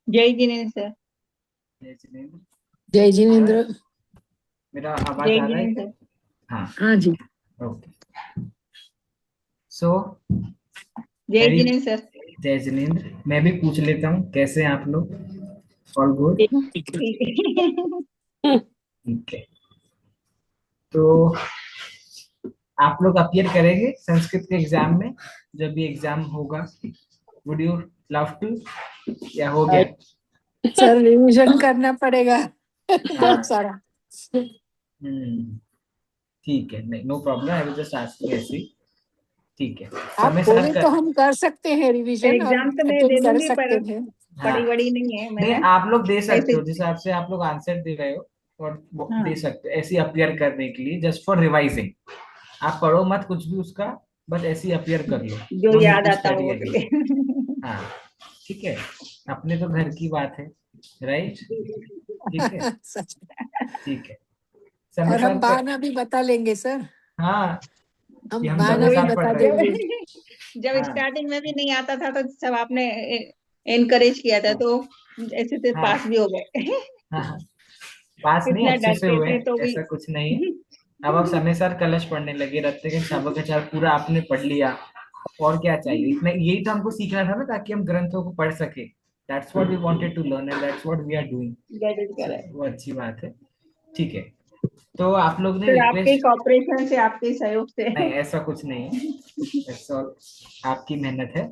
जय जिनेन्द्र सर। जय जिनेन्द्र। जय आ रहा जिनेन्द्र। है? मेरा आवाज जय आ रहा है क्या? जिनेन्द्र सर। हाँ। हाँ जी। ओके। सो जय मैं भी जिनेन्द्र सर। जय जिनेन्द्र, मैं भी पूछ लेता हूँ कैसे हैं आप लोग। All good. ठीक ठीक ठीक है। है। ठीक है। तो आप लोग अपीयर करेंगे संस्कृत के एग्जाम में, जब भी एग्जाम होगा? वुड यू लव टू, या हो गया? सर रिवीजन करना पड़ेगा बहुत हाँ। सारा। हम्म। ठीक है, नहीं, no problem, I will just asking ऐसी। ठीक है। आप समय साथ बोले तो कर। हम कर सकते हैं रिवीजन और एग्जाम तो मैं दे अटेंड कर दूंगी, सकते पर हैं। हाँ, पढ़ी वड़ी नहीं है नहीं, मैंने। आप लोग दे सकते ऐसे। हो जिस हिसाब से आप लोग आंसर दे रहे हो, और वो दे हाँ, सकते हो ऐसे अपीयर करने के लिए, जस्ट फॉर रिवाइजिंग। आप पढ़ो मत कुछ भी उसका, बस ऐसे ही अपीयर कर लो। जो डोंट नीड याद टू आता हो स्टडी वो अगेन। दे। हाँ। ठीक है। अपने तो घर की बात है, राइट? ठीक है। सच में। ठीक है। समय और हम साथ कर। बहाना भी बता लेंगे सर। हाँ, कि हम हम बहाना समय भी वही। साथ पढ़ बता रहे जब हैं। देंगे। जब हाँ। स्टार्टिंग में भी नहीं आता था तो सब आपने एनकरेज किया था, तो ऐसे से हाँ। पास भी हो गए। हाँ। हाँ। पास नहीं, इतना अच्छे से डरते हुए, थे तो भी। ऐसा कुछ नहीं है। अब आप समय साथ कलश पढ़ने लगे, रत्ते के शाबक चार पूरा आपने पढ़ लिया। और क्या चाहिए, इतना यही तो हमको सीखना था ना, ताकि हम ग्रंथों को पढ़ सके। That's what we wanted to learn, and that's what we are doing. That is correct. वो अच्छी बात है। ठीक है। तो आप लोग ने सर आपके रिक्वेस्ट। कॉपरेशन से, आपके सहयोग से। नहीं, ऐसा कुछ नहीं है। ऐसा आपकी मेहनत है।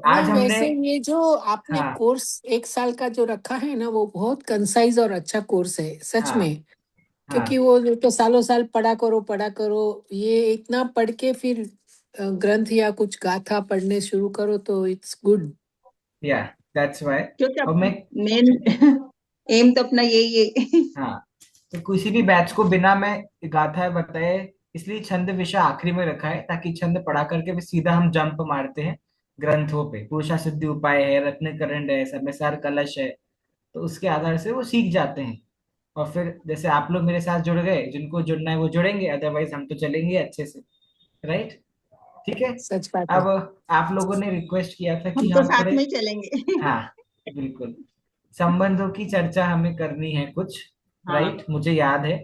आज नहीं, हमने। वैसे ये जो आपने हाँ। कोर्स एक साल का जो रखा है ना, वो बहुत कंसाइज और अच्छा कोर्स है सच हाँ। में। क्योंकि हाँ। वो तो सालों साल पढ़ा करो पढ़ा करो, ये इतना पढ़ के फिर ग्रंथ या कुछ गाथा पढ़ने शुरू करो तो इट्स गुड। या दैट्स वाई। क्योंकि और मैं। मेन एम तो अपना यही है। हाँ। तो किसी भी बैच को बिना मैं गाथा बताए, इसलिए छंद विषय आखिरी में रखा है, ताकि छंद पढ़ा करके भी सीधा हम जंप मारते हैं ग्रंथों पे। पुरुषा सिद्धि उपाय है, रत्नकरंड है, समयसार कलश है, तो उसके आधार से वो सीख जाते हैं। और फिर जैसे आप लोग मेरे साथ जुड़ गए, जिनको जुड़ना है वो जुड़ेंगे, अदरवाइज हम तो चलेंगे अच्छे से। राइट? ठीक है। सच बात है। अब आप लोगों ने रिक्वेस्ट किया था हम कि तो हम साथ थोड़े। में ही चलेंगे। हाँ, बिल्कुल। संबंधों की चर्चा हमें करनी है कुछ। हाँ। राइट, मुझे याद है।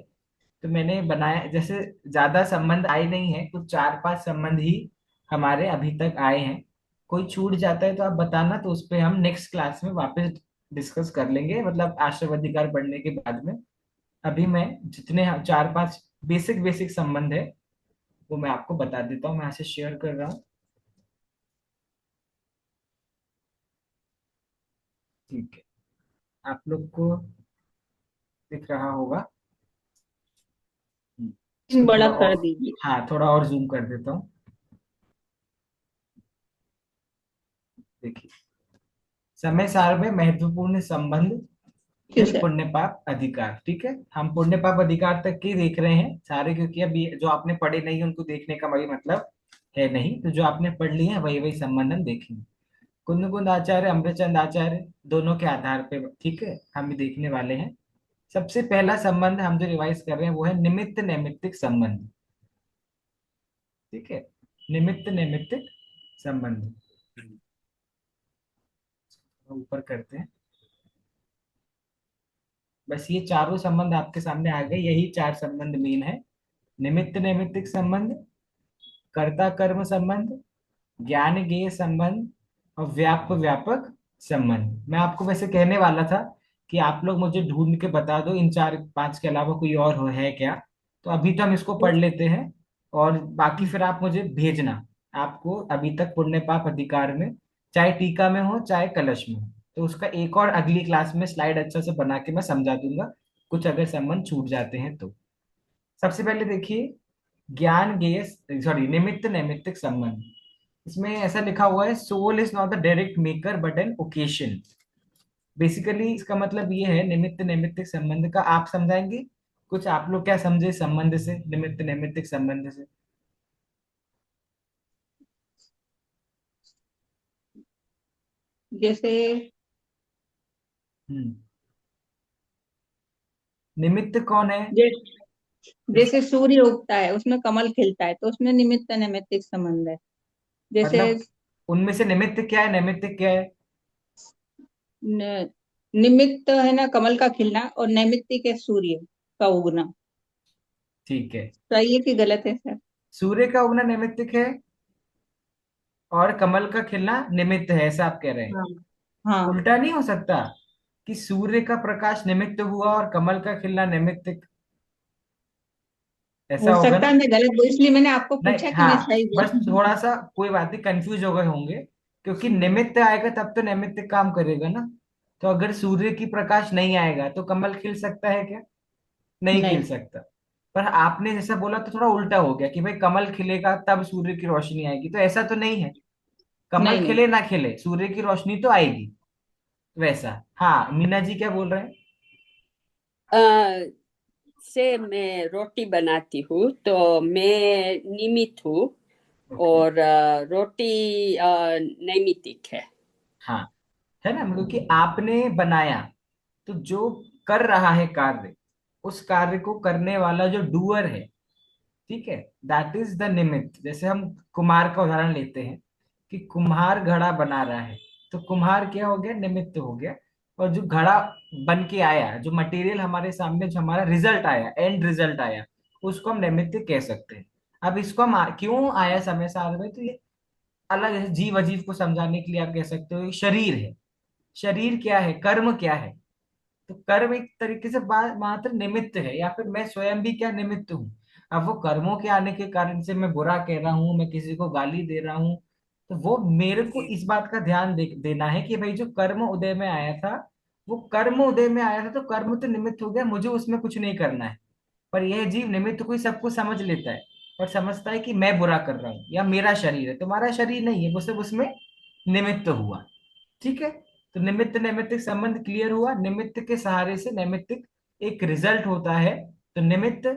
तो मैंने बनाया, जैसे ज्यादा संबंध आए नहीं है, कुछ 4-5 संबंध ही हमारे अभी तक आए हैं। कोई छूट जाता है तो आप बताना, तो उस पे हम नेक्स्ट क्लास में वापस डिस्कस कर लेंगे, मतलब आश्रम अधिकार पढ़ने के बाद में। अभी मैं जितने 4-5 बेसिक बेसिक संबंध है, वो मैं आपको बता देता हूँ, मैं यहाँ से शेयर कर रहा हूँ। ठीक है। आप लोग को दिख रहा होगा। इसको बड़ा थोड़ा कर और। दीजिए। हाँ, थोड़ा और जूम कर देता हूँ। देखिए, समय सार में महत्वपूर्ण संबंध, क्यों फिर सर? पुण्य पाप अधिकार। ठीक है, हम पुण्य पाप अधिकार तक की देख रहे हैं सारे, क्योंकि अभी जो आपने पढ़े नहीं उनको देखने का वही मतलब है नहीं, तो जो आपने पढ़ लिए हैं वही वही संबंध हम देखेंगे। कुंद कुंद आचार्य, अमृतचंद आचार्य, दोनों के आधार पे, ठीक है, हम भी देखने वाले हैं। सबसे पहला संबंध हम जो रिवाइज कर रहे हैं वो है निमित्त नैमित्तिक संबंध। ठीक है। निमित्त नैमित्तिक संबंध। ऊपर करते हैं। बस ये चारों संबंध आपके सामने आ गए, यही 4 संबंध मेन है। निमित्त नैमित्तिक संबंध, कर्ता कर्म संबंध, ज्ञान ज्ञेय संबंध, और व्याप्य व्यापक संबंध। मैं आपको वैसे कहने वाला था कि आप लोग मुझे ढूंढ के बता दो इन 4-5 के अलावा कोई और है क्या। तो अभी तो हम इसको पढ़ लेते हैं, और बाकी फिर आप मुझे भेजना। आपको अभी तक पुण्य पाप अधिकार में, चाहे टीका में हो चाहे कलश में हो, तो उसका एक और अगली क्लास में स्लाइड अच्छा से बना के मैं समझा दूंगा, कुछ अगर संबंध छूट जाते हैं तो। सबसे पहले देखिए, ज्ञान ज्ञेय, सॉरी, निमित्त नैमित्तिक संबंध। इसमें ऐसा लिखा हुआ है, soul is not the direct maker but an occasion. Basically इसका मतलब ये है, निमित्त नैमित्तिक संबंध का आप समझाएंगे कुछ? आप लोग क्या समझे संबंध से, निमित्त नैमित्तिक संबंध से? जैसे हम्म। निमित्त कौन है? जै- इस जैसे सूर्य उगता है उसमें कमल खिलता है, तो उसमें निमित्त नैमित्तिक संबंध है। जैसे मतलब उनमें से निमित्त क्या है, निमित्त क्या है? न, निमित्त है ना कमल का खिलना, और नैमित्तिक है सूर्य का उगना। ठीक है। सही है कि गलत है सर? सूर्य का उगना निमित्तिक है और कमल का खिलना निमित्त है, ऐसा आप कह रहे हैं? हाँ। हाँ। उल्टा नहीं हो सकता कि सूर्य का प्रकाश निमित्त हुआ और कमल का खिलना निमित्त? ऐसा हो होगा सकता ना? है मैं गलत बोल, इसलिए मैंने आपको नहीं, पूछा कि मैं हाँ, सही बस बोलूं। थोड़ा सा कोई बात नहीं, कंफ्यूज हो गए होंगे, क्योंकि निमित्त आएगा तब तो निमित्त काम करेगा ना। तो अगर सूर्य की प्रकाश नहीं आएगा तो कमल खिल सकता है क्या? नहीं खिल नहीं। सकता। पर आपने जैसा बोला तो थोड़ा उल्टा हो गया कि भाई कमल खिलेगा तब सूर्य की रोशनी आएगी, तो ऐसा तो नहीं है। कमल नहीं। नहीं। खिले ना खिले सूर्य की रोशनी तो आएगी। वैसा, हाँ, मीना जी क्या बोल रहे हैं? अ, से मैं रोटी बनाती हूँ तो मैं निमित्त हूँ, ओके। और रोटी नैमित्तिक है। हाँ, है ना, मतलब कि आपने बनाया, तो जो कर रहा है कार्य, उस कार्य को करने वाला जो डूअर है, ठीक है, दैट इज द निमित्त। जैसे हम कुम्हार का उदाहरण लेते हैं कि कुम्हार घड़ा बना रहा है, तो कुम्हार क्या हो गया, निमित्त हो गया। और जो घड़ा बन के आया, जो मटेरियल हमारे सामने, जो हमारा रिजल्ट आया, एंड रिजल्ट आया, उसको हम निमित्त कह सकते हैं। अब इसको हम क्यों आया समय साल में, तो ये अलग है, जीव अजीव को समझाने के लिए आप कह सकते हो ये शरीर है। शरीर क्या है, कर्म क्या है? तो कर्म एक तरीके से मात्र निमित्त है, या फिर मैं स्वयं भी क्या निमित्त हूँ। अब वो कर्मों के आने के कारण से मैं बुरा कह रहा हूँ, मैं किसी को गाली दे रहा हूँ, तो वो मेरे को इस बात का ध्यान देना है कि भाई जो कर्म उदय में आया था, वो कर्म उदय में आया था, तो कर्म तो निमित्त हो गया, मुझे उसमें कुछ नहीं करना है। पर यह जीव निमित्त को ही सब कुछ समझ लेता है और समझता है कि मैं बुरा कर रहा हूँ या मेरा शरीर है। तुम्हारा शरीर नहीं है, वो सब उसमें निमित्त हुआ। ठीक है। तो निमित्त नैमित्तिक संबंध क्लियर हुआ। निमित्त के सहारे से नैमित्तिक एक रिजल्ट होता है। तो निमित्त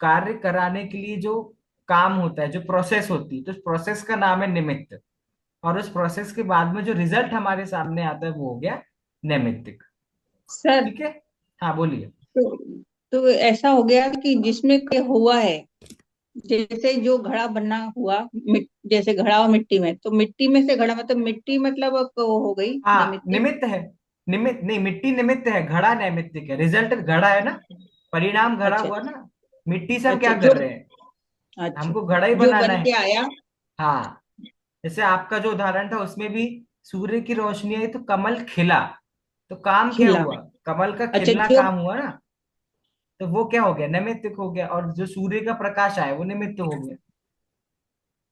कार्य कराने के लिए जो काम होता है, जो प्रोसेस होती है, तो उस प्रोसेस का नाम है निमित्त। और उस प्रोसेस के बाद में जो रिजल्ट हमारे सामने आता है वो हो गया नैमित्तिक। सर, ठीक है। हाँ, बोलिए। तो तो ऐसा हो गया कि जिसमें के हुआ है, जैसे जो घड़ा बनना हुआ, जैसे घड़ा और मिट्टी में, तो मिट्टी में से घड़ा, मतलब मिट्टी मतलब वो हो गई हाँ, निमित्तिक। निमित्त है। निमित्त नहीं, मिट्टी निमित्त है, घड़ा नैमित्तिक है, रिजल्ट घड़ा है ना, परिणाम घड़ा अच्छा। हुआ ना। मिट्टी से हम अच्छा क्या जो कर रहे हैं? अच्छा हमको घड़ा ही जो बनाना बन है। के आया। हाँ, जैसे आपका जो उदाहरण था उसमें भी सूर्य की रोशनी आई तो कमल खिला, तो काम क्या खिला। हुआ? कमल का अच्छा खिलना जो काम हुआ ना। तो वो क्या हो गया, नैमित्तिक हो गया। और जो सूर्य का प्रकाश आया वो निमित्त हो गया।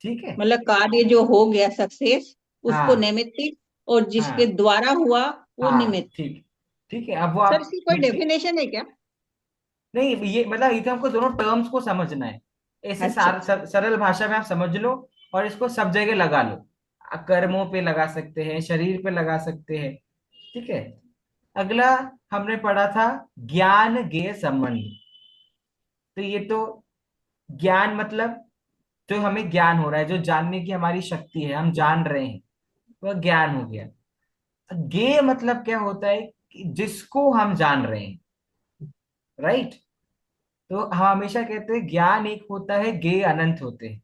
ठीक है। मतलब कार्य जो हो गया सक्सेस, उसको हाँ, नैमित्तिक, और जिसके हाँ, द्वारा हुआ वो हाँ, निमित्त। ठीक। ठीक है, अब वो सर आप इसकी कोई मिट्टी, डेफिनेशन है क्या? नहीं, ये मतलब ये तो हमको दोनों टर्म्स को समझना है। ऐसे अच्छा। सरल भाषा में आप समझ लो और इसको सब जगह लगा लो। कर्मों पे लगा सकते हैं, शरीर पे लगा सकते हैं। ठीक है। अगला हमने पढ़ा था ज्ञान ज्ञेय संबंध। तो ये तो ज्ञान मतलब जो हमें ज्ञान हो रहा है, जो जानने की हमारी शक्ति है, हम जान रहे हैं, वह ज्ञान हो गया। ज्ञेय मतलब क्या होता है, कि जिसको हम जान रहे हैं। राइट। तो हम हमेशा कहते हैं ज्ञान एक होता है, ज्ञेय अनंत होते हैं।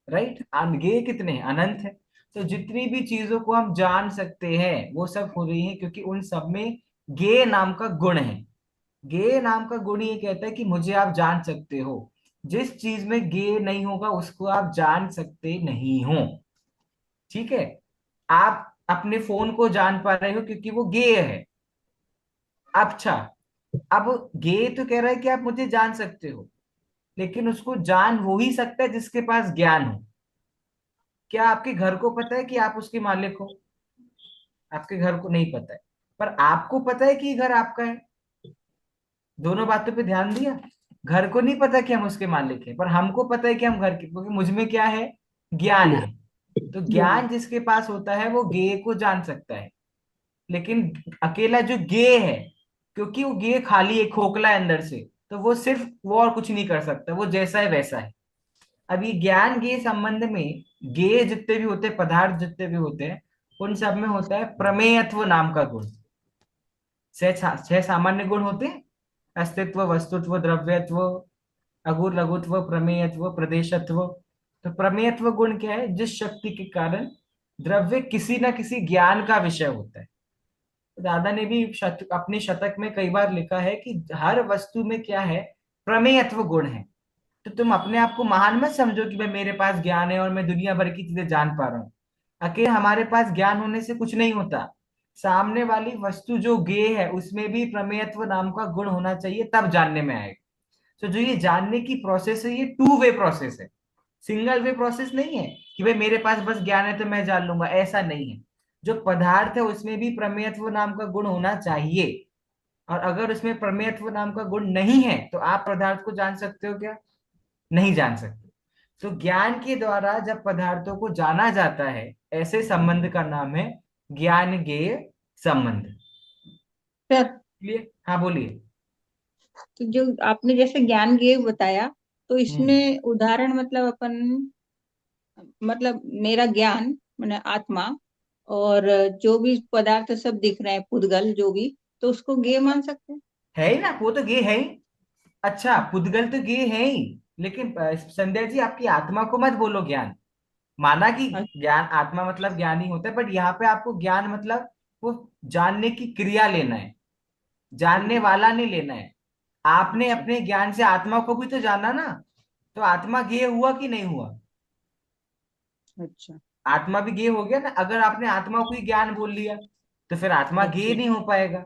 राइट। ज्ञेय कितने हैं? अनंत है। तो जितनी भी चीजों को हम जान सकते हैं वो सब हो रही हैं क्योंकि उन सब में ज्ञेय नाम का गुण है। ज्ञेय नाम का गुण ये कहता है कि मुझे आप जान सकते हो। जिस चीज में ज्ञेय नहीं होगा उसको आप जान सकते नहीं हो। ठीक है। आप अपने फोन को जान पा रहे हो क्योंकि वो ज्ञेय है। अच्छा, अब ज्ञेय तो कह रहा है कि आप मुझे जान सकते हो, लेकिन उसको जान वो ही सकता है जिसके पास ज्ञान हो। क्या आपके घर को पता है कि आप उसके मालिक हो? आपके घर को नहीं पता है। पर आपको पता है कि ये घर आपका है। दोनों बातों पे ध्यान दिया। घर को नहीं पता कि हम उसके मालिक हैं, पर हमको पता है कि हम घर के, क्योंकि मुझ में क्या है, ज्ञान ना। है। तो ज्ञान जिसके पास होता है वो ज्ञेय को जान सकता है। लेकिन अकेला जो ज्ञेय है, क्योंकि वो ज्ञेय खाली है, खोखला है अंदर से, तो वो सिर्फ वो और कुछ नहीं कर सकता, वो जैसा है वैसा है। अब ये ज्ञान ज्ञेय संबंध में ज्ञेय जितने भी होते हैं, पदार्थ जितने भी होते हैं, उन सब में होता है प्रमेयत्व नाम का गुण। छह सामान्य गुण होते हैं: अस्तित्व, वस्तुत्व, द्रव्यत्व, अगुर लघुत्व, प्रमेयत्व, प्रदेशत्व। तो प्रमेयत्व गुण क्या है? जिस शक्ति के कारण द्रव्य किसी ना किसी ज्ञान का विषय होता है। तो दादा ने भी अपने शतक में कई बार लिखा है कि हर वस्तु में क्या है, प्रमेयत्व गुण है। तो तुम अपने आप को महान मत समझो कि भाई मेरे पास ज्ञान है और मैं दुनिया भर की चीजें जान पा रहा हूँ। अकेले हमारे पास ज्ञान होने से कुछ नहीं होता। सामने वाली वस्तु जो गे है उसमें भी प्रमेयत्व नाम का गुण होना चाहिए, तब जानने में आएगा। तो जो ये जानने की प्रोसेस है ये टू वे प्रोसेस है, सिंगल वे प्रोसेस नहीं है कि भाई मेरे पास बस ज्ञान है तो मैं जान लूंगा, ऐसा नहीं है। जो पदार्थ है उसमें भी प्रमेयत्व नाम का गुण होना चाहिए। और अगर उसमें प्रमेयत्व नाम का गुण नहीं है तो आप पदार्थ को जान सकते हो क्या? नहीं जान सकते। तो ज्ञान के द्वारा जब पदार्थों को जाना जाता है, ऐसे संबंध का नाम है ज्ञान ज्ञेय संबंध। Sir, clear? हाँ बोलिए। तो जो आपने जैसे ज्ञान गेय बताया, तो हम्म। इसमें उदाहरण मतलब अपन, मतलब मेरा ज्ञान मैंने आत्मा, और जो भी पदार्थ सब दिख रहे हैं, पुद्गल जो भी, तो उसको गेय मान सकते हैं। है ही ना, वो तो गे है ही। अच्छा, पुद्गल तो गे है ही। लेकिन संध्या जी, आपकी आत्मा को मत बोलो ज्ञान। माना कि ज्ञान आत्मा मतलब ज्ञान ही होता है, बट यहाँ पे आपको ज्ञान मतलब वो जानने की क्रिया लेना है, जानने वाला नहीं लेना है। आपने अच्छा। अपने ज्ञान से आत्मा को भी तो जाना ना। तो आत्मा गेय हुआ कि नहीं हुआ? अच्छा। आत्मा भी गेय हो गया ना। अगर आपने आत्मा को ही ज्ञान बोल लिया तो फिर आत्मा गेय अच्छा। नहीं हो पाएगा।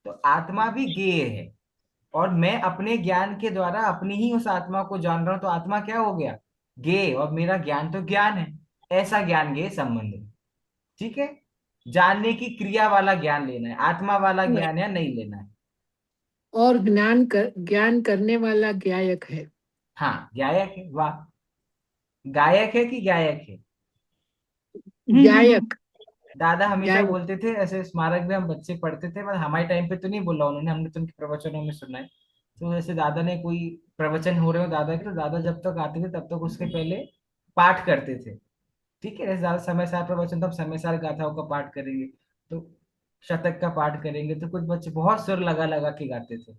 तो आत्मा भी गेय है। और मैं अपने ज्ञान के द्वारा अपनी ही उस आत्मा को जान रहा हूं, तो आत्मा क्या हो गया? गेय। और मेरा ज्ञान तो ज्ञान है। ऐसा ज्ञान गेय संबंध है। ठीक है। जानने की क्रिया वाला ज्ञान लेना है, आत्मा वाला ज्ञान या नहीं लेना है। और ज्ञान करने वाला ज्ञायक है। हाँ, गायक है, वाह। गायक है कि गायक है? ज्ञायक। दादा हमेशा ज्ञायक। बोलते थे, ऐसे स्मारक में हम बच्चे पढ़ते थे, पर हमारे टाइम पे तो नहीं बोला उन्होंने, हमने तो उनके प्रवचनों में सुना है। तो जैसे दादा ने कोई प्रवचन हो रहे हो दादा के, तो दादा जब तक आते थे तब तक उसके पहले पाठ करते थे। ठीक है, जैसे ज्यादा समय सार प्रवचन, तो हम समय सार गाथाओं का पाठ करेंगे, तो शतक का पाठ करेंगे, तो कुछ बच्चे बहुत सुर लगा लगा के गाते थे।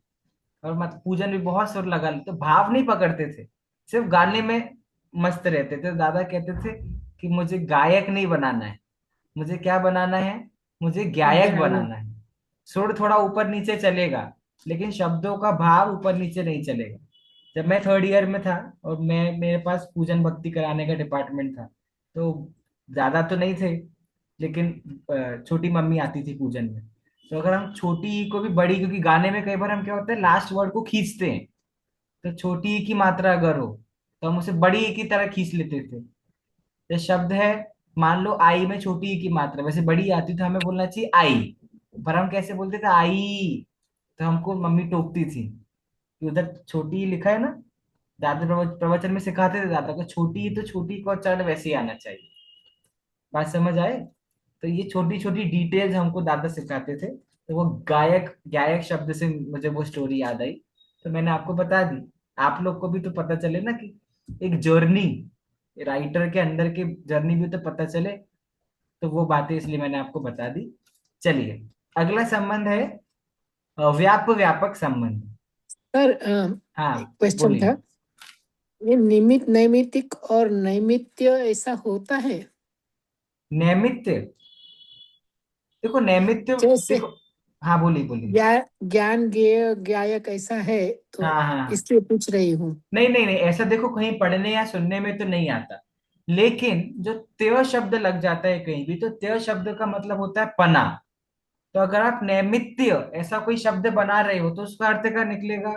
और मत पूजन भी बहुत सुर लगा, तो भाव नहीं पकड़ते थे, सिर्फ गाने में मस्त रहते थे। तो दादा कहते थे कि मुझे गायक नहीं बनाना है, मुझे क्या बनाना है? मुझे गायक ज्ञायक। बनाना है। सुर थोड़ा ऊपर नीचे चलेगा, लेकिन शब्दों का भाव ऊपर नीचे नहीं चलेगा। जब मैं थर्ड ईयर में था और मैं मेरे पास पूजन भक्ति कराने का डिपार्टमेंट था, तो ज्यादा तो नहीं थे, लेकिन छोटी मम्मी आती थी पूजन में। तो अगर हम छोटी ई को भी बड़ी, क्योंकि गाने में कई बार हम क्या होता है लास्ट वर्ड को खींचते हैं, तो छोटी ई की मात्रा अगर हो तो हम उसे बड़ी ई की तरह खींच लेते थे। ये शब्द है, मान लो आई में छोटी ई की मात्रा वैसे बड़ी आती तो हमें बोलना चाहिए आई, पर हम कैसे बोलते थे? आई। तो हमको मम्मी टोकती थी कि उधर छोटी ई लिखा है ना। दादा प्रवचन में सिखाते थे दादा को, छोटी ई तो छोटी को चढ़ वैसे ही आना चाहिए। बात समझ आए? तो ये छोटी छोटी डिटेल्स हमको दादा सिखाते थे। तो वो गायक गायक शब्द से मुझे वो स्टोरी याद आई, तो मैंने आपको बता दी। आप लोग को भी तो पता चले ना कि एक जर्नी, राइटर के अंदर की जर्नी भी तो पता चले। तो वो बातें इसलिए मैंने आपको बता दी। चलिए, अगला संबंध है व्याप व्यापक संबंध। सर, एक हाँ क्वेश्चन बोलिए। था। ये निमित नैमित्तिक और नैमित्य ऐसा होता है? नैमित्य, देखो नैमित्य, जैसे देखो। हाँ बोलिए बोलिए। ज्ञान ज्ञेय ज्ञायक ऐसा है, तो हाँ हाँ हाँ। इसलिए पूछ रही हूँ। नहीं नहीं नहीं, ऐसा देखो कहीं पढ़ने या सुनने में तो नहीं आता। लेकिन जो त्य शब्द लग जाता है कहीं भी, तो त्य शब्द का मतलब होता है पना। तो अगर आप नैमित्य ऐसा कोई शब्द बना रहे हो तो उसका अर्थ क्या निकलेगा?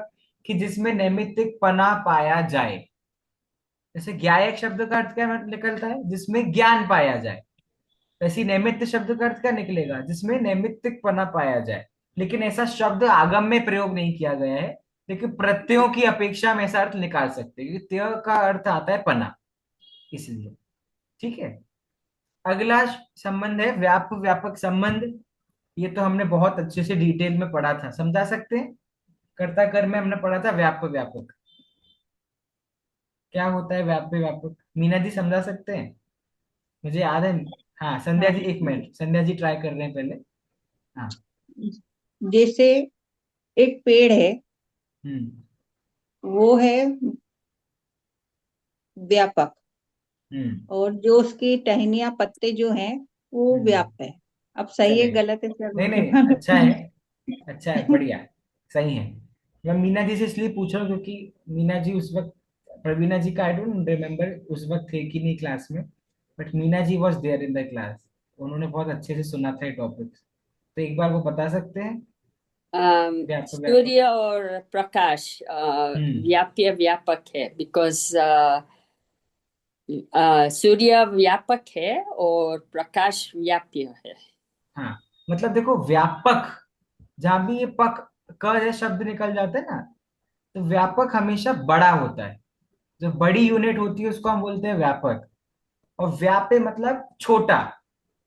कि जिसमें नैमित्तिक पना पाया जाए। जैसे ज्ञायक शब्द का अर्थ क्या निकलता है? जिसमें ज्ञान पाया जाए। वैसे नैमित्य शब्द का अर्थ क्या निकलेगा? जिसमें नैमित्तिक पना पाया जाए। लेकिन ऐसा शब्द आगम में प्रयोग नहीं किया गया है, लेकिन प्रत्ययों की अपेक्षा में ऐसा अर्थ निकाल सकते हैं, क्योंकि त्य का अर्थ आता है पना, इसलिए। ठीक है। अगला संबंध है व्याप व्यापक संबंध। ये तो हमने बहुत अच्छे से डिटेल में पढ़ा था, समझा सकते हैं? कर्ता कर्म में हमने पढ़ा था व्याप व्यापक। क्या होता है व्याप व्यापक? मीना जी समझा सकते हैं? मुझे याद है। हाँ संध्या हाँ, जी, एक मिनट, संध्या जी ट्राई कर रहे हैं पहले। हाँ। जैसे एक पेड़ है, हम्म। वो है व्यापक, हम्म। और जो उसकी टहनियाँ पत्ते जो हैं वो हम्म। व्याप्त है। अब सही है चलेगा। गलत है सर नहीं मुझे नहीं, अच्छा मालूम है। नहीं। अच्छा है, बढ़िया। सही है। मैं मीना जी से इसलिए पूछ रहा हूँ क्योंकि मीना जी उस वक्त, प्रवीणा जी का आई डोंट रिमेम्बर उस वक्त थे कि नहीं क्लास में, but Meena ji was there in the class. उन्होंने बहुत अच्छे से सुना था ये टॉपिक। तो एक बार वो बता सकते हैं? व्यापक व्यापक। सूर्य और प्रकाश हम्म। व्याप्य व्यापक है, बिकॉज सूर्य व्यापक है और प्रकाश व्याप्य है। हाँ, मतलब देखो व्यापक, जहां भी ये पक क है शब्द निकल जाते हैं ना, तो व्यापक हमेशा बड़ा होता है। जो बड़ी यूनिट होती है उसको हम बोलते हैं व्यापक। और व्याप्य मतलब छोटा।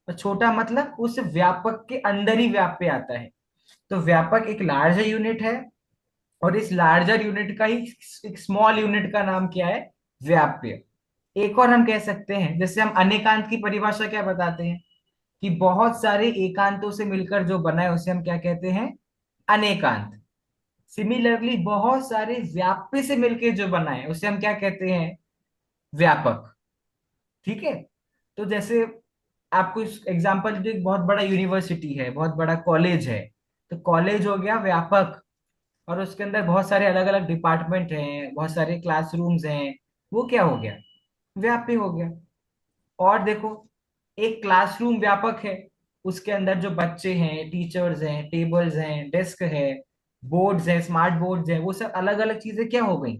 और छोटा मतलब उस व्यापक के अंदर ही व्याप्य आता है। तो व्यापक एक लार्जर यूनिट है, और इस लार्जर यूनिट का ही एक स्मॉल यूनिट का नाम क्या है? व्याप्य। एक और हम कह सकते हैं, जैसे हम अनेकांत की परिभाषा क्या बताते हैं, कि बहुत सारे एकांतों से मिलकर जो बना है उसे हम क्या कहते हैं? अनेकांत। सिमिलरली बहुत सारे व्याप्य से मिलकर जो बना है उसे हम क्या कहते हैं? व्यापक। ठीक है। तो जैसे आपको इस एग्जांपल जो, एक बहुत बड़ा यूनिवर्सिटी है, बहुत बड़ा कॉलेज है, तो कॉलेज हो गया व्यापक। और उसके अंदर बहुत सारे अलग अलग डिपार्टमेंट हैं, बहुत सारे क्लासरूम्स हैं, वो क्या हो गया? व्यापी हो गया। और देखो, एक क्लासरूम व्यापक है, उसके अंदर जो बच्चे हैं, टीचर्स हैं, टेबल्स हैं, डेस्क है, बोर्ड्स हैं, स्मार्ट बोर्ड्स हैं, वो सब अलग अलग चीजें क्या हो गई?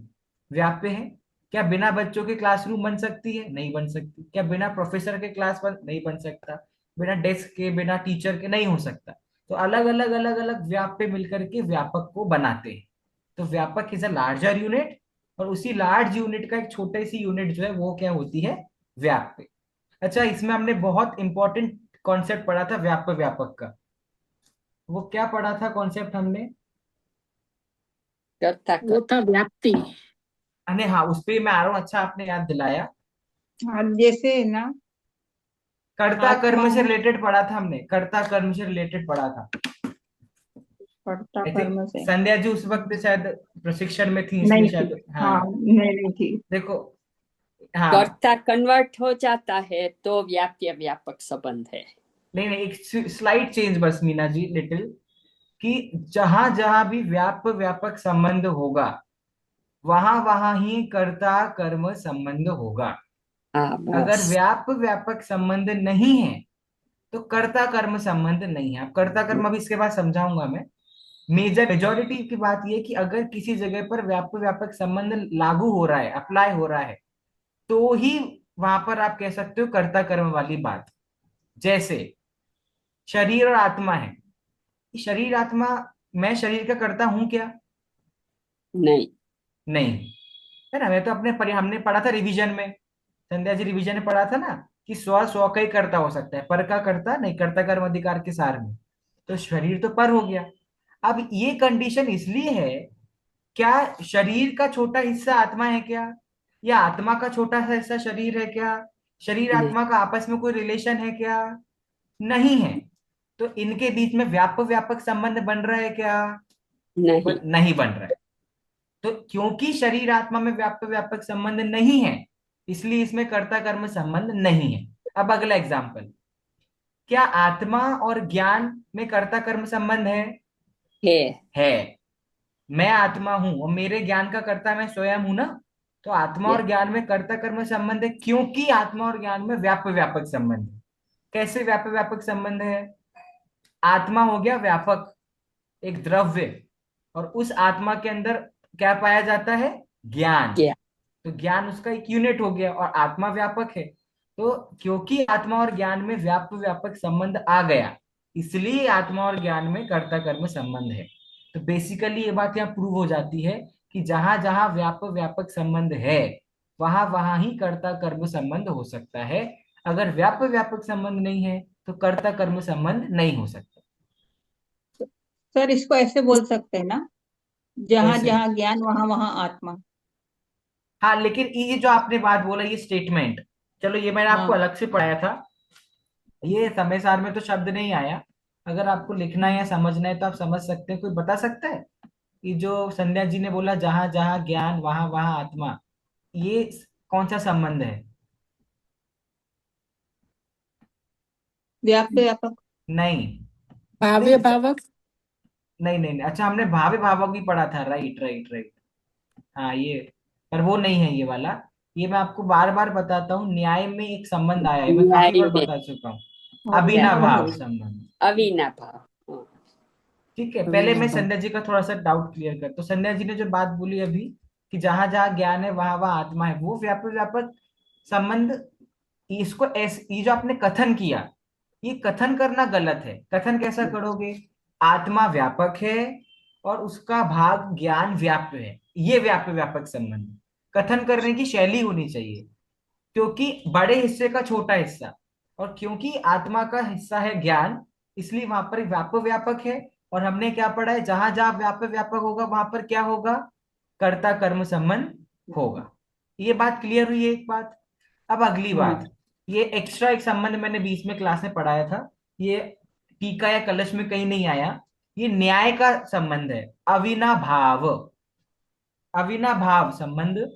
व्याप्य है। क्या बिना बच्चों के क्लासरूम बन सकती है? नहीं बन सकती। क्या बिना प्रोफेसर के क्लास बन, नहीं बन सकता। बिना डेस्क के, बिना टीचर के नहीं हो सकता। तो अलग अलग अलग अलग व्याप्य मिलकर के व्यापक को बनाते हैं। तो व्यापक इज अ लार्जर यूनिट, और उसी लार्ज यूनिट का एक छोटे सी यूनिट जो है वो क्या होती है? व्याप्य। अच्छा, इसमें हमने बहुत इंपॉर्टेंट कॉन्सेप्ट पढ़ा था व्याप्य व्यापक का। वो क्या पढ़ा था कॉन्सेप्ट हमने? कर्ता वो कर था व्याप्ति। अरे हाँ, उस पे मैं आ रहा हूँ। अच्छा, आपने याद दिलाया। हाँ जैसे ना कर्ता आत्मा कर्म से है, रिलेटेड पढ़ा था हमने, कर्ता कर्म से रिलेटेड पढ़ा था। कर्ता आई थिंक कर्म से। संध्या जी उस वक्त शायद प्रशिक्षण में थी, इसलिए नहीं थी। शायद। हाँ हाँ। नहीं थी। देखो। हाँ। कर्ता कन्वर्ट हो जाता है तो व्याप्य व्यापक संबंध है। नहीं नहीं, एक स्लाइड चेंज बस मीना जी, लिटिल। कि जहां जहां भी व्यापक संबंध होगा, वहां वहां ही कर्ता कर्म संबंध होगा। हाँ अगर बस। व्यापक संबंध नहीं है तो कर्ता कर्म संबंध नहीं है। अब कर्ता कर्म अभी इसके बाद समझाऊंगा मैं। मेजोरिटी की बात यह कि अगर किसी जगह पर व्यापक संबंध लागू हो रहा है, अप्लाई हो रहा है, तो ही वहां पर आप कह सकते हो कर्ता कर्म वाली बात। जैसे शरीर और आत्मा है। शरीर आत्मा, मैं शरीर का कर्ता हूं क्या? नहीं। नहीं। है ना? मैं तो हमने पढ़ा था रिवीजन में, संध्या जी रिवीजन में पढ़ा था ना, कि स्व स्व का ही कर्ता हो सकता है, पर का कर्ता नहीं, कर्ता कर्म अधिकार के सार में। तो शरीर तो पर हो गया। अब ये कंडीशन इसलिए है, क्या शरीर का छोटा हिस्सा आत्मा है क्या? या आत्मा का छोटा सा हिस्सा शरीर है क्या? शरीर नहीं। आत्मा का आपस में कोई रिलेशन है क्या? नहीं है। तो इनके बीच में व्यापक संबंध बन रहा है क्या? नहीं। नहीं बन रहा है। तो क्योंकि शरीर आत्मा में व्यापक संबंध नहीं है, इसलिए इसमें कर्ता कर्म संबंध नहीं है। अब अगला एग्जाम्पल। क्या आत्मा और ज्ञान में कर्ता कर्म संबंध है? है। है। मैं आत्मा हूं और मेरे ज्ञान का कर्ता मैं स्वयं हूं ना। तो आत्मा या और ज्ञान में कर्ता कर्म संबंध है, क्योंकि आत्मा और ज्ञान में व्यापक संबंध है। कैसे व्यापक संबंध है? आत्मा हो गया व्यापक, एक द्रव्य, और उस आत्मा के अंदर क्या पाया जाता है? ज्ञान। क्या। तो ज्ञान उसका एक यूनिट हो गया, और आत्मा व्यापक है। तो क्योंकि आत्मा और ज्ञान में व्यापक संबंध आ गया, इसलिए आत्मा और ज्ञान में कर्ता कर्म संबंध है। तो बेसिकली ये बात यहाँ प्रूव हो जाती है कि जहां जहां व्यापक संबंध है, वहां वहां ही कर्ता कर्म संबंध हो सकता है। अगर व्यापक संबंध नहीं है तो कर्ता कर्म संबंध नहीं हो सकता। सर इसको ऐसे बोल सकते हैं ना, जहां कैसे? जहां ज्ञान वहां वहां आत्मा। हाँ, लेकिन ये जो आपने बात बोला, ये स्टेटमेंट, चलो ये मैंने आपको हाँ अलग से पढ़ाया था। ये समय सार में तो शब्द नहीं आया। अगर आपको लिखना है या समझना है तो आप समझ सकते हैं। कोई बता सकता है कि जो संध्या जी ने बोला जहां जहां ज्ञान वहां वहां आत्मा, ये कौन सा संबंध है? व्याप्य व्यापक। नहीं भाव्य नहीं भावक। नहीं नहीं नहीं। अच्छा, हमने भावे भावक भी पढ़ा था, राइट राइट राइट। हाँ ये, पर वो नहीं है ये वाला। ये मैं आपको बार बार बताता हूँ, न्याय में एक संबंध आया है, मैं काफी न्याय बार में बता चुका हूँ। व्याप अविनाभाव संबंध। अविनाभाव। हाँ, ठीक है, पहले मैं अविनाभाव। संध्या जी का थोड़ा सा डाउट क्लियर कर। तो संध्या जी ने जो बात बोली अभी कि जहां जहां ज्ञान है वहां वहां आत्मा है, वो व्यापक व्यापक संबंध। इसको ऐसे, ये जो आपने कथन किया, ये कथन करना गलत है। कथन कैसा करोगे? आत्मा व्यापक है और उसका भाग ज्ञान व्याप्य है, ये व्याप्य व्यापक संबंध कथन करने की शैली होनी चाहिए। क्योंकि बड़े हिस्से का छोटा हिस्सा, और क्योंकि आत्मा का हिस्सा है ज्ञान, इसलिए वहां पर व्यापक व्यापक है। और हमने क्या पढ़ा है, जहां जहां व्यापक व्यापक होगा वहां पर क्या होगा? कर्ता कर्म संबंध होगा। ये बात क्लियर हुई है एक बात। अब अगली बात, ये एक्स्ट्रा एक संबंध मैंने बीच में क्लास में पढ़ाया था, ये टीका या कलश में कहीं नहीं आया। ये न्याय का संबंध है, अविनाभाव। अविनाभाव संबंध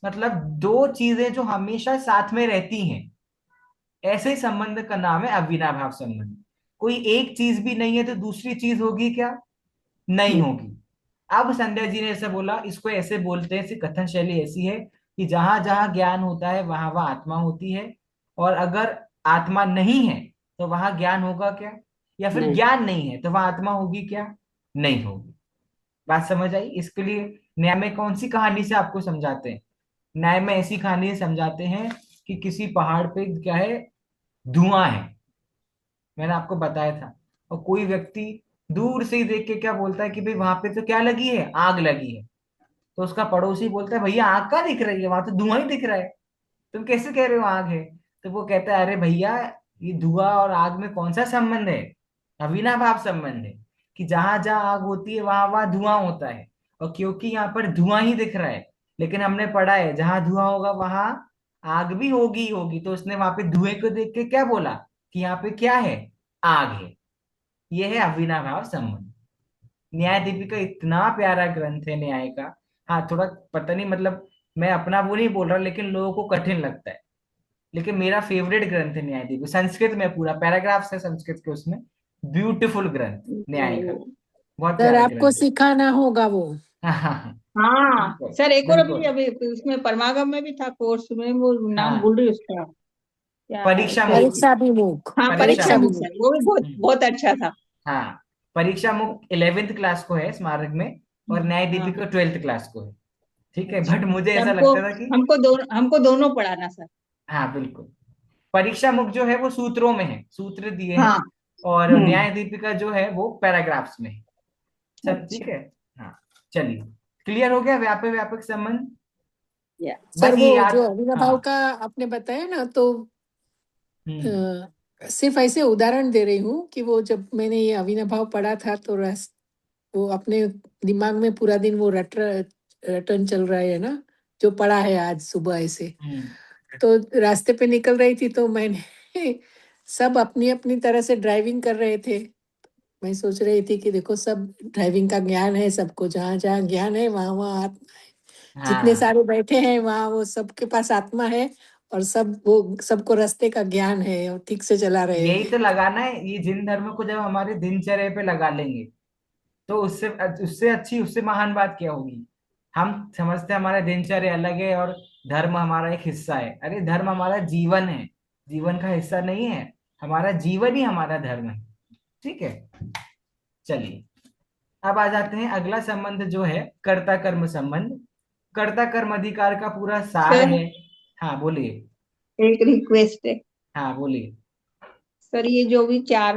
मतलब दो चीजें जो हमेशा साथ में रहती हैं, ऐसे संबंध का नाम है अविनाभाव संबंध। कोई एक चीज भी नहीं है तो दूसरी चीज होगी क्या? नहीं होगी। अब संध्या जी ने ऐसे बोला, इसको ऐसे बोलते हैं, इसकी कथन शैली ऐसी है कि जहां जहां ज्ञान होता है वहां वहां आत्मा होती है। और अगर आत्मा नहीं है तो वहां ज्ञान होगा क्या? या फिर नहीं। ज्ञान नहीं है तो वहां आत्मा होगी क्या? नहीं होगी। बात समझ आई? इसके लिए न्याय में कौन सी कहानी से आपको समझाते हैं? न्याय में ऐसी कहानी से समझाते हैं कि किसी पहाड़ पे क्या है, धुआं है, मैंने आपको बताया था। और कोई व्यक्ति दूर से ही देख के क्या बोलता है कि भाई वहां पे तो क्या लगी है, आग लगी है। तो उसका पड़ोसी बोलता है भैया आग कहाँ दिख रही है, वहां तो धुआं ही दिख रहा है, तुम कैसे कह रहे हो आग है? तो वो कहता है अरे भैया, ये धुआं और आग में कौन सा संबंध है? अविनाभाव संबंध है, कि जहां जहां आग होती है वहां वहां धुआं होता है। और क्योंकि यहाँ पर धुआं ही दिख रहा है, लेकिन हमने पढ़ा है जहां धुआं होगा वहां आग भी होगी ही होगी, तो उसने वहां पे धुएं को देख के क्या बोला कि यहाँ पे क्या है, आग है। ये है अविनाभाव संबंध। न्याय दीपिका इतना प्यारा ग्रंथ है न्याय का। हाँ थोड़ा पता नहीं, मतलब मैं अपना वो नहीं बोल रहा, लेकिन लोगों को कठिन लगता है। लेकिन मेरा फेवरेट ग्रंथ है न्याय दीपिका, संस्कृत में पूरा पैराग्राफ है संस्कृत के उसमें। ब्यूटीफुल ग्रंथ न्याय का, बहुत सर प्यारा आपको ग्रंथ है। सिखाना होगा वो। हाँ हाँ हाँ, हाँ बिल्कुल सर, एक और अभी बिल्कुल। अभी उसमें परमागम में भी था कोर्स में, वो नाम हाँ, भूल रही उसका, क्या परीक्षा सर। मुक्त। परीक्षा विमुख। हाँ परीक्षा परीक्षा परीक्षा बुक मुक्त। सर, विमुख। वो भी बहुत हम्म, बहुत अच्छा था। हाँ, परीक्षा मुक्त 11th क्लास को है स्मारक में, और न्याय हाँ दीपिका 12th क्लास को है। ठीक है, अच्छा, बट मुझे तो ऐसा हमको लगता था कि हमको दोनों पढ़ाना सर। हाँ बिल्कुल, परीक्षा मुक्त जो है वो सूत्रों में है, सूत्र दिए हैं। हाँ। और हम्म। न्याय दीपिका जो है वो पैराग्राफ्स में है। सब ठीक अच्छा। है। हाँ, चलिए, क्लियर हो गया व्यापक व्यापक संबंध। या सर बस वो ये याद। जो अविनाभाव हाँ। का आपने बताया ना, तो हम्म सिर्फ ऐसे उदाहरण दे रही हूँ कि वो जब मैंने ये अविनाभाव पढ़ा था तो वो अपने दिमाग में पूरा दिन वो रटन चल रहा है ना, जो पढ़ा है आज सुबह ऐसे। हम्म तो रास्ते पे निकल रही थी तो मैंने सब अपनी अपनी तरह से ड्राइविंग कर रहे थे। मैं सोच रही थी कि देखो सब ड्राइविंग का ज्ञान है सबको, जहाँ जहाँ ज्ञान है वहाँ वहाँ आत्मा है। जितने हाँ, सारे बैठे हैं वहाँ वो सबके पास आत्मा है। और सब वो सबको रास्ते का ज्ञान है और ठीक से चला रहे यही हैं। तो लगाना है। ये जिन धर्म को जब हमारे दिनचर्या पे लगा लेंगे, तो उससे उससे अच्छी, उससे महान बात क्या होगी? हम समझते हैं हमारा दिनचर्या अलग है और धर्म हमारा एक हिस्सा है। अरे धर्म हमारा जीवन है, जीवन का हिस्सा नहीं है। हमारा जीवन ही हमारा धर्म है। ठीक है, चलिए, अब आ जाते हैं अगला संबंध जो है कर्ता कर्म संबंध। कर्ता कर्म अधिकार का पूरा सार सर है। हाँ बोलिए। एक रिक्वेस्ट है हाँ बोलिए। सर, ये जो भी चार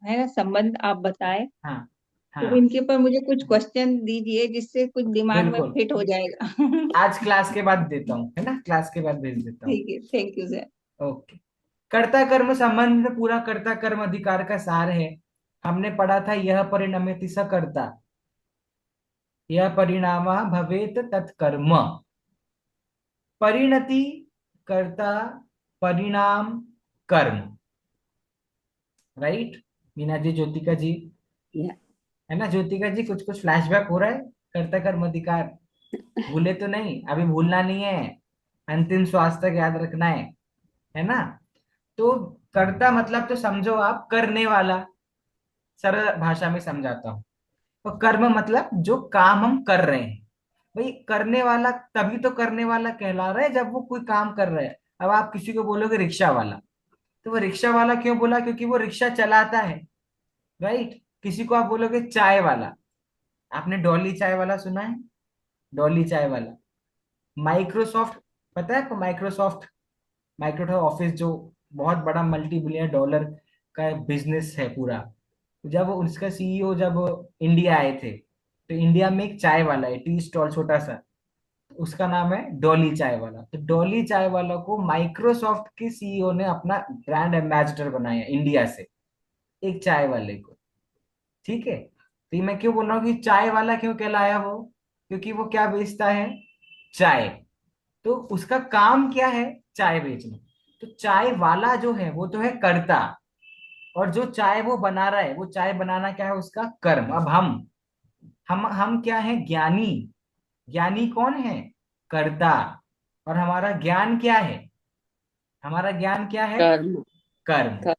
है ना संबंध आप बताए, हाँ तो हाँ, इनके ऊपर मुझे कुछ क्वेश्चन दीजिए जिससे कुछ दिमाग में बिल्कुल। फिट हो जाएगा। आज क्लास के बाद देता हूँ, है ना, क्लास के बाद भेज देता हूँ। ठीक है, थैंक यू सर। ओके। कर्ता कर्म संबंध में पूरा कर्ता कर्म अधिकार का सार है। हमने पढ़ा था, यह परिणम्यति स कर्ता, यह परिणाम भवेत तत्कर्म। परिणति, कर्ता, परिणाम, कर्म। राइट मीना जी, ज्योतिका जी? या है ना ज्योतिका जी, कुछ कुछ फ्लैशबैक हो रहा है? कर्ता कर्म अधिकार भूले तो नहीं? अभी भूलना नहीं है, अंतिम श्वास तक याद रखना है ना? तो कर्ता मतलब तो समझो आप करने वाला, सरल भाषा में समझाता हूँ। तो कर्म मतलब जो काम हम कर रहे हैं। भाई करने वाला तभी तो करने वाला कहला रहा है जब वो कोई काम कर रहा है। अब आप किसी को बोलोगे रिक्शा वाला, तो वो रिक्शा वाला क्यों बोला? क्योंकि वो रिक्शा चलाता है, राइट। किसी को आप बोलोगे चाय वाला, आपने डॉली चाय वाला सुना है? डॉली चाय वाला। माइक्रोसॉफ्ट, पता है आपको माइक्रोसॉफ्ट? माइक्रोसॉफ्ट ऑफिस जो बहुत बड़ा मल्टी बिलियन डॉलर का बिजनेस है पूरा। जब उसका सीईओ जब इंडिया आए थे, तो इंडिया में एक चाय वाला है, टी स्टॉल छोटा सा, उसका नाम है डॉली चाय वाला। तो डॉली चाय वाला को माइक्रोसॉफ्ट के सीईओ ने अपना ब्रांड एम्बेसडर बनाया इंडिया से, एक चाय वाले को। ठीक है, तो ये मैं क्यों बोल रहा हूँ कि चाय वाला क्यों कहलाया वो? क्योंकि वो क्या बेचता है? चाय। तो उसका काम क्या है? चाय बेचना। तो चाय वाला जो है वो तो है कर्ता, और जो चाय वो बना रहा है, वो चाय बनाना क्या है? उसका कर्म। अब हम क्या है? ज्ञानी। ज्ञानी कौन है? कर्ता। और हमारा ज्ञान क्या है? हमारा ज्ञान क्या है? कर्म। कर्म। कर्म।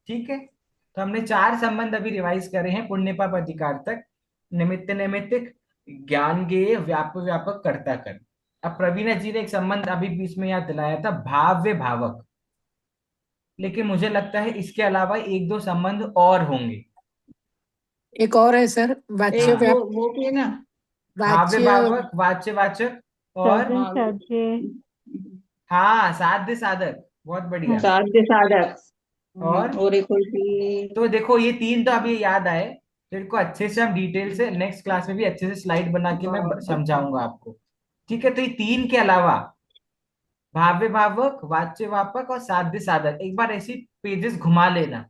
ठीक है, तो हमने चार संबंध अभी रिवाइज करे हैं पुण्य पाप अधिकार तक। निमित्त नैमित्तिक, ज्ञान गेय, व्यापक व्यापक, कर्ता कर्म। अब प्रवीणा जी ने एक संबंध अभी बीच में याद दिलाया था, भाव्य भावक। लेकिन मुझे लगता है इसके अलावा एक दो संबंध और होंगे। एक और है सर, वाच्य एक हाँ, वो भी है ना। भाव्य वाच्य। भावक, वाच्य वाचक, और साधन हाँ साध्य। हाँ साध्य साधक, बहुत हाँ। बढ़िया। साध्य साधक। और और एक कोई भी। तो देखो ये तीन तो अभी याद आए, फिर को अच्छे से हम डिटेल से नेक्स्ट क्लास में भी अच्छे से स्लाइड बना के मैं समझाऊंगा आपको। ठीक है, तो ये तीन के अलावा भाव्य भावक, वाच्य वापक और साध्य साधक, एक बार ऐसी पेजेस घुमा लेना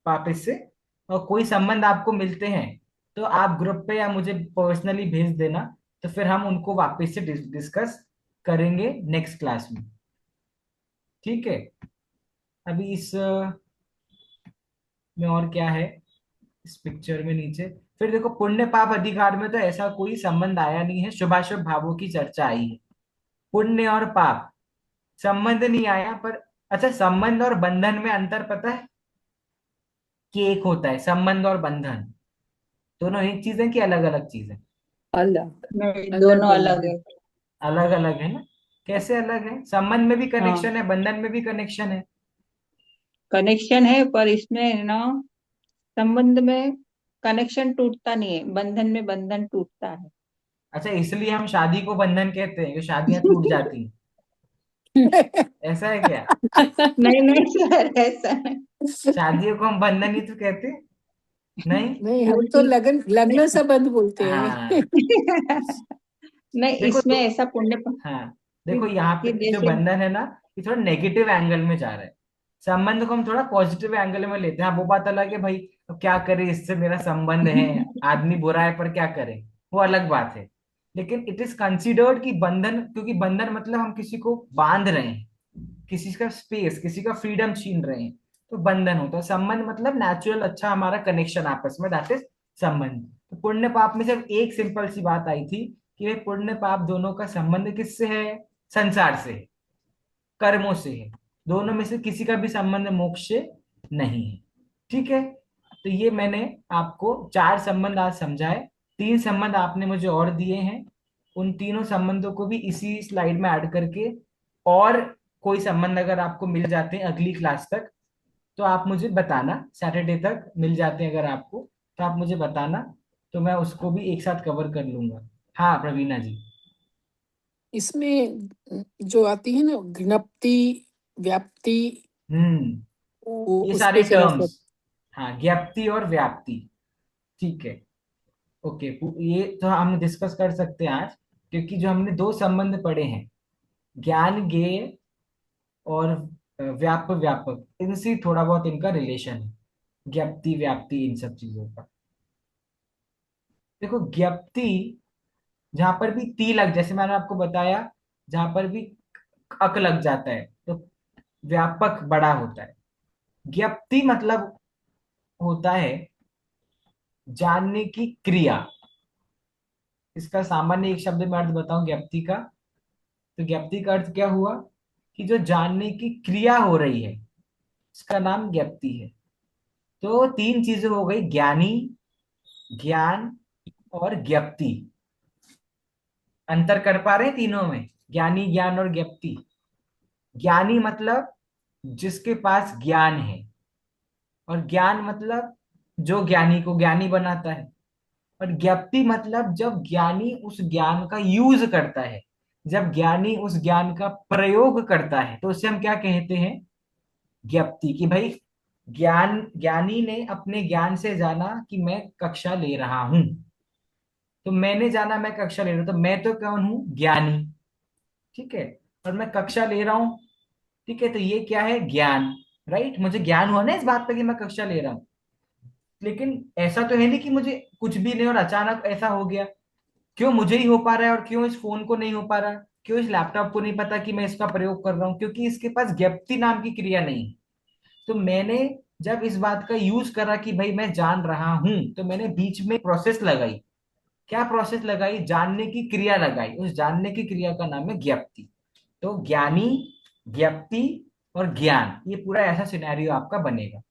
वापस से। और कोई संबंध आपको मिलते हैं तो आप ग्रुप पे या मुझे पर्सनली भेज देना, तो फिर हम उनको वापस से डिस्कस करेंगे नेक्स्ट क्लास में। ठीक है, अभी इस में और क्या है इस पिक्चर में नीचे? फिर देखो पुण्य पाप अधिकार में तो ऐसा कोई संबंध आया नहीं है, शुभाशुभ भावों की चर्चा आई है। पुण्य और पाप संबंध नहीं आया, पर अच्छा संबंध और बंधन में अंतर पता है? कि एक होता है संबंध और बंधन, दोनों एक चीज है कि अलग अलग चीज है? अलग। नहीं, दोनों अलग अलग अलग है। है। अलग अलग है ना। कैसे अलग है? संबंध में भी हाँ, कनेक्शन है, बंधन में भी कनेक्शन है। कनेक्शन है पर इसमें ना, संबंध में कनेक्शन टूटता नहीं है, बंधन में बंधन टूटता है। अच्छा, इसलिए हम शादी को बंधन कहते हैं कि शादियां टूट जाती हैं, ऐसा है क्या? नहीं नहीं सर, ऐसा नहीं। शादियों को हम बंधन ही तो कहते हैं, नहीं? नहीं, वो हम तो ठीक। लगन लग्न नहीं संबंध बोलते हैं। हाँ नहीं, देखो इसमें ऐसा पुण्य हाँ कि, देखो यहाँ पे कि जो जैसे। बंधन है ना, ये थोड़ा नेगेटिव एंगल में जा रहा है। संबंध को हम थोड़ा पॉजिटिव एंगल में लेते हैं। हाँ वो बात अलग है भाई, अब क्या करे, इससे मेरा संबंध है, आदमी बुरा है पर क्या करे, वो अलग बात है। लेकिन इट इज कंसिडर्ड कि बंधन, क्योंकि बंधन मतलब हम किसी को बांध रहे हैं, किसी का स्पेस, किसी का फ्रीडम छीन रहे हैं, तो बंधन होता है। संबंध मतलब नेचुरल अच्छा हमारा कनेक्शन आपस में, दैट इज संबंध। तो पुण्य पाप में सिर्फ एक सिंपल सी बात आई थी कि ये पुण्य पाप दोनों का संबंध किससे है? संसार से है, कर्मों से है। दोनों में से किसी का भी संबंध मोक्ष से नहीं है। ठीक है, तो ये मैंने आपको चार संबंध आज समझाए। तीन संबंध आपने मुझे और दिए हैं, उन तीनों संबंधों को भी इसी स्लाइड में ऐड करके, और कोई संबंध अगर आपको मिल जाते हैं अगली क्लास तक तो आप मुझे बताना, सैटरडे तक मिल जाते हैं अगर आपको, तो आप मुझे बताना, तो मैं उसको भी एक साथ कवर कर लूंगा। हाँ प्रवीणा जी। इसमें जो आती है ना, ज्ञप्ति, व्याप्ति, वो ये उस सारे पे जरा सा। टर्म्स, हाँ ज्ञप्ति और व्याप्ति। ठीक है, ओके, ये तो हम डिस्कस कर सकते हैं आज, क्योंकि जो हमने दो संबंध पढ़े हैं, ज्ञान गेय और व्याप व्यापक, इनसे थोड़ा बहुत इनका रिलेशन है, ज्ञप्ति व्याप्ति इन सब चीजों का। देखो ज्ञप्ति, जहां पर भी ती लग, जैसे मैंने आपको बताया, जहां पर भी अक लग जाता है तो व्यापक बड़ा होता है। ज्ञप्ति मतलब होता है जानने की क्रिया। इसका सामान्य एक शब्द में अर्थ बताऊं ज्ञप्ति का, तो ज्ञप्ति का अर्थ क्या हुआ? कि जो जानने की क्रिया हो रही है उसका नाम ज्ञप्ति है। तो तीन चीजें हो गई, ज्ञानी, ज्ञान और ज्ञप्ति। अंतर कर पा रहे हैं तीनों में, ज्ञानी, ज्ञान और ज्ञप्ति? ज्ञानी मतलब जिसके पास ज्ञान है, और ज्ञान मतलब जो ज्ञानी को ज्ञानी बनाता है, और ज्ञप्ति मतलब जब ज्ञानी उस ज्ञान का यूज करता है, जब ज्ञानी उस ज्ञान का प्रयोग करता है, तो उसे हम क्या कहते हैं? ज्ञप्ति। कि भाई ज्ञानी ने अपने ज्ञान से जाना कि मैं कक्षा ले रहा हूं, तो मैंने जाना मैं कक्षा ले रहा हूं, तो मैं तो कौन हूं? ज्ञानी। ठीक है, और मैं कक्षा ले रहा हूं। ठीक है, तो ये क्या है? ज्ञान। राइट, मुझे ज्ञान हुआ ना इस बात पे कि मैं कक्षा ले रहा हूं। लेकिन ऐसा तो है नहीं कि मुझे कुछ भी नहीं और अचानक ऐसा हो गया। क्यों मुझे ही हो पा रहा है और क्यों इस फोन को नहीं हो पा रहा? क्यों इस लैपटॉप को नहीं पता कि मैं इसका प्रयोग कर रहा हूँ? क्योंकि इसके पास ज्ञप्ति नाम की क्रिया नहीं है। तो मैंने जब इस बात का यूज करा कि भाई मैं जान रहा हूं, तो मैंने बीच में प्रोसेस लगाई। क्या प्रोसेस लगाई? जानने की क्रिया लगाई। उस जानने की क्रिया का नाम है ज्ञप्ति। तो ज्ञानी, ज्ञप्ति और ज्ञान, ये पूरा ऐसा सिनेरियो आपका बनेगा।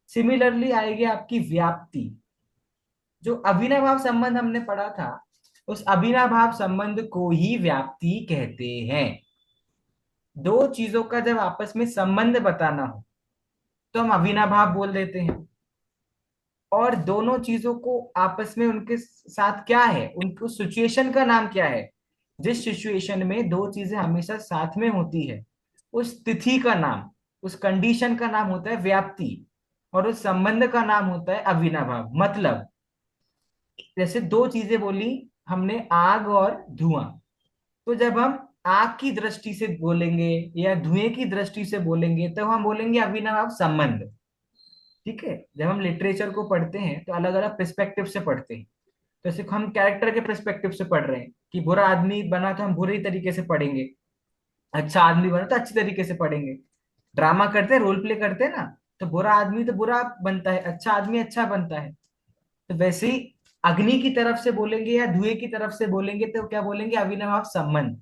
सिमिलरली आएगी आपकी व्याप्ति। जो अविनाभाव संबंध हमने पढ़ा था, उस अविनाभाव संबंध को ही व्याप्ति कहते हैं। दो चीजों का जब आपस में संबंध बताना हो तो हम अविनाभाव बोल देते हैं। और दोनों चीजों को आपस में उनके साथ क्या है, उनको सिचुएशन का नाम क्या है? जिस सिचुएशन में दो चीजें हमेशा साथ में होती है, उस तिथि का नाम, उस कंडीशन का नाम होता है व्याप्ति। और उस संबंध का नाम होता है अविनाभाव। मतलब जैसे दो चीजें बोली हमने, आग और धुआं। तो जब हम आग की दृष्टि से बोलेंगे या धुएं की दृष्टि से बोलेंगे, तो हम बोलेंगे अविनाभाव संबंध। ठीक है, जब हम लिटरेचर को पढ़ते हैं तो अलग अलग पर्सपेक्टिव से पढ़ते हैं। तो जैसे हम कैरेक्टर के पर्सपेक्टिव से पढ़ रहे हैं कि बुरा आदमी बना तो हम बुरे तरीके से पढ़ेंगे, अच्छा आदमी बना तो अच्छी तरीके से पढ़ेंगे। ड्रामा करते हैं, रोल प्ले करते हैं ना, तो बुरा आदमी तो बुरा बनता है, अच्छा आदमी अच्छा बनता है। तो वैसे ही अग्नि की तरफ से बोलेंगे या धुएं की तरफ से बोलेंगे तो क्या बोलेंगे? अविनाभाव संबंध।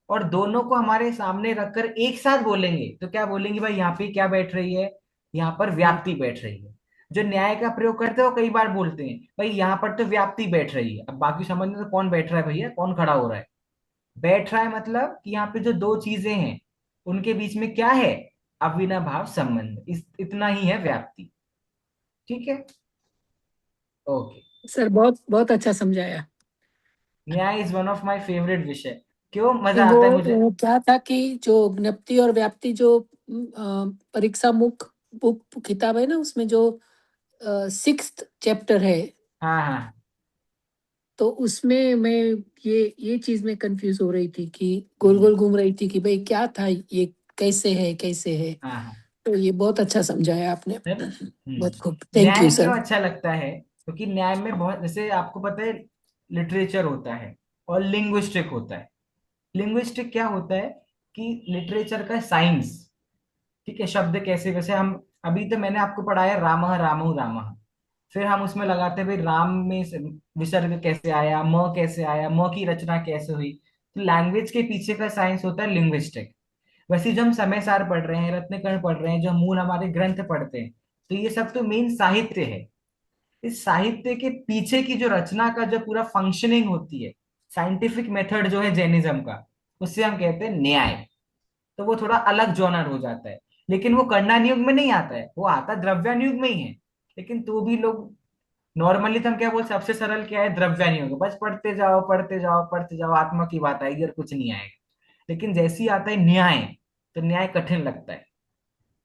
और दोनों को हमारे सामने रखकर एक साथ बोलेंगे तो क्या बोलेंगे? भाई यहाँ पे क्या बैठ रही है? यहाँ पर व्याप्ति बैठ रही है। जो न्याय का प्रयोग करते हैं वो कई बार बोलते हैं भाई यहाँ पर तो व्याप्ति बैठ रही है। अब बाकी समझ में तो कौन बैठ रहा है भैया, कौन खड़ा हो रहा है? बैठ रहा है मतलब कि यहाँ पे जो दो चीजें हैं उनके बीच में क्या है? अविनाभाव संबंध। इतना ही है व्याप्ति। ठीक है, ओके। सर बहुत बहुत अच्छा समझाया। न्याय is one of my favourite विषय। क्यों मजा वो आता है मुझे? वो क्या था कि जो ज्ञप्ति और व्याप्ति जो परीक्षा मुख बुक किताब है ना, उसमें जो 6th चैप्टर है, हाँ हाँ तो उसमें मैं ये चीज में कंफ्यूज हो रही थी कि गोल गोल घूम रही थी कि भाई क्या था ये, कैसे है कैसे है। हाँ हाँ। तो ये बहुत अच्छा समझाया आपने। सर, बहुत खूब, थैंक न्याय यू क्यों सर। अच्छा लगता है? क्योंकि न्याय में बहुत, जैसे आपको पता है, लिटरेचर होता है और लिंग्विस्टिक होता है। लिंग्विस्टिक क्या होता है? कि लिटरेचर का साइंस। ठीक है, शब्द कैसे, वैसे हम अभी तो मैंने आपको पढ़ाया रामः रामो रामः। फिर हम उसमें लगाते हैं भाई राम में विसर्ग कैसे आया, म कैसे आया, म की रचना कैसे हुई। तो लैंग्वेज के पीछे का साइंस होता है लिंग्विस्टिक। वैसे जो हम समय सार पढ़ रहे हैं, रत्नकर्ण पढ़ रहे हैं, जो मूल हमारे ग्रंथ पढ़ते हैं, तो ये सब तो मेन साहित्य है। इस साहित्य के पीछे की जो रचना का जो पूरा फंक्शनिंग होती है, साइंटिफिक मेथड जो है जैनिज्म का, उससे हम कहते हैं न्याय। तो वो थोड़ा अलग जॉनर हो जाता है। लेकिन वो कन्या युग में नहीं आता है, वो आता द्रव्यान युग में ही है। लेकिन तो भी लोग नॉर्मली तो हम क्या बोल, सबसे सरल क्या है? द्रव्यान युग। बस पढ़ते जाओ पढ़ते जाओ पढ़ते जाओ, आत्मा की बात आएगी और कुछ नहीं आएगा। लेकिन जैसे ही आता है न्याय, तो न्याय कठिन लगता है।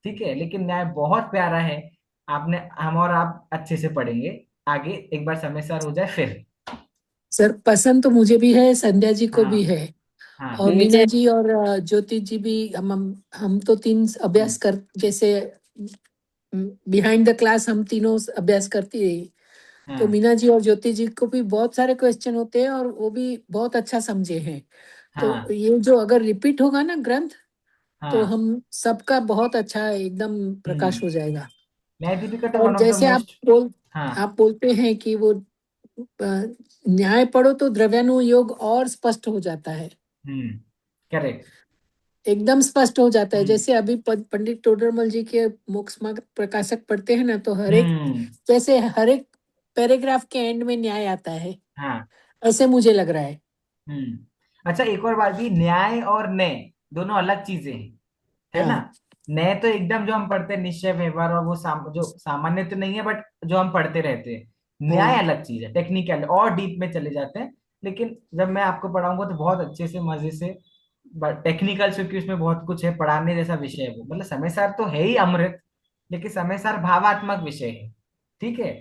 ठीक है, लेकिन न्याय बहुत प्यारा है। आपने, हम और आप अच्छे से पढ़ेंगे आगे, एक बार समय सार हो जाए फिर। सर पसंद तो मुझे भी है, संध्या जी को भी हाँ है, हाँ और मीना मुझे जी और ज्योति जी भी। हम तो तीन हम्म, अभ्यास कर, जैसे बिहाइंड द क्लास हम तीनों अभ्यास करती रही। तो हाँ मीना जी और ज्योति जी को भी बहुत सारे क्वेश्चन होते हैं और वो भी बहुत अच्छा समझे हैं। तो हाँ ये जो अगर रिपीट होगा ना ग्रंथ, तो हाँ। हम सबका बहुत अच्छा एकदम हम्म। प्रकाश हो जाएगा। न्याय दीपिका तो और वन ऑफ द जैसे मोस्ट। हाँ। आप बोलते हैं कि वो न्याय पढ़ो तो द्रव्यानुयोग और स्पष्ट हो जाता है। हम्म, करेक्ट। एकदम स्पष्ट हो जाता है। हम्म जैसे अभी पंडित टोडरमल जी के मोक्ष मार्ग प्रकाशक पढ़ते हैं ना, तो हम्म। जैसे हर एक पैराग्राफ के एंड में न्याय आता है, हाँ। ऐसे मुझे लग रहा है। अच्छा, एक और बात भी, न्याय और न्याय दोनों अलग चीजें हैं, है ना। हाँ न्याय तो एकदम जो हम पढ़ते हैं निश्चय व्यवहार, और वो जो सामान्य तो नहीं है बट जो हम पढ़ते रहते हैं। न्याय हाँ अलग चीज है, टेक्निकल और डीप में चले जाते हैं। लेकिन जब मैं आपको पढ़ाऊंगा तो बहुत अच्छे से मजे से, टेक्निकल, क्योंकि उसमें बहुत कुछ है, पढ़ाने जैसा विषय है वो। मतलब समय सार तो है ही अमृत, लेकिन समय सार भावात्मक विषय है, ठीक है।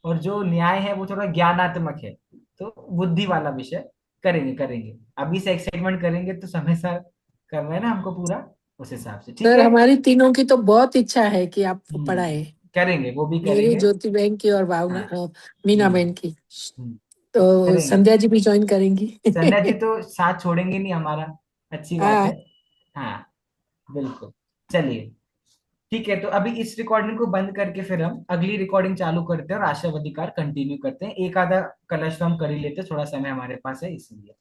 और जो न्याय है वो थोड़ा ज्ञानात्मक है, तो बुद्धि वाला विषय। करेंगे करेंगे, अभी से एक्साइटमेंट करेंगे तो समय सार करना है ना हमको पूरा, उस हिसाब से, ठीक सर, है। हमारी तीनों की तो बहुत इच्छा है कि आप हम्म, पढ़ाए। करेंगे, वो भी मेरी, करेंगे। ज्योति बहन की और भावना, हाँ। मीना हम्म बहन की। हम्म, तो करेंगे। संध्या जी भी ज्वाइन करेंगी। संध्या जी तो साथ छोड़ेंगे नहीं हमारा, अच्छी बात है। हाँ। हाँ, बिल्कुल। चलिए, ठीक है, तो अभी इस रिकॉर्डिंग को बंद करके फिर हम अगली रिकॉर्डिंग चालू करते हैं और आशावादी कार कंटिन्यू करते हैं। एक आधा कलश तो हम कर ही लेते हैं, थोड़ा समय हमारे पास है इसलिए।